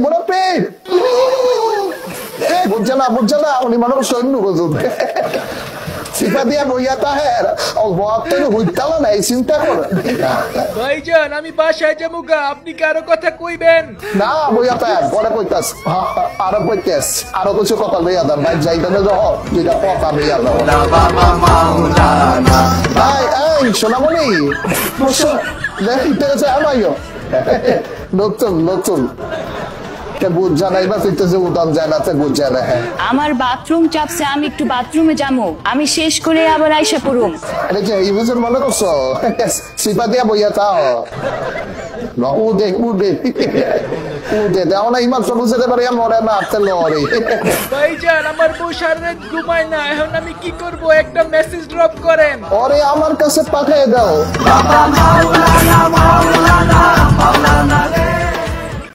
বড় পে বুঝছে না উনি মানুষ সৈন্য বুঝুন সিপা দিয়া বইয়া তাহের অবহাত্তর হইতালা নাই চিন্তা করে ভাইজান আমি বাসায় যাবো আপনি কারো কথা কইবেন না বইয়া তাহের পরে কইতাস আরো কইতাস আরো কিছু কথা লইয়া দাম ভাই যাইতানে যাও যেটা কথা লইয়া দাও ভাই এই সোনামণি দেখতে আমাইও নতুন আমার বাথরুম চাপছে আমি একটু বাথরুমে যাবো আমি শেষ করে আবার আইসা পড়ুম মনে করছো সিপা দিয়া বইয়া তাও উদে দেওয়া না ইমান সব বুঝতে পারি মরে না আটতে লড়ে ভাইজান আমার বউ সারা রাত ঘুমায় না এখন আমি কি করব একটা মেসেজ ড্রপ করেন ওরে আমার কাছে পাঠিয়ে দাও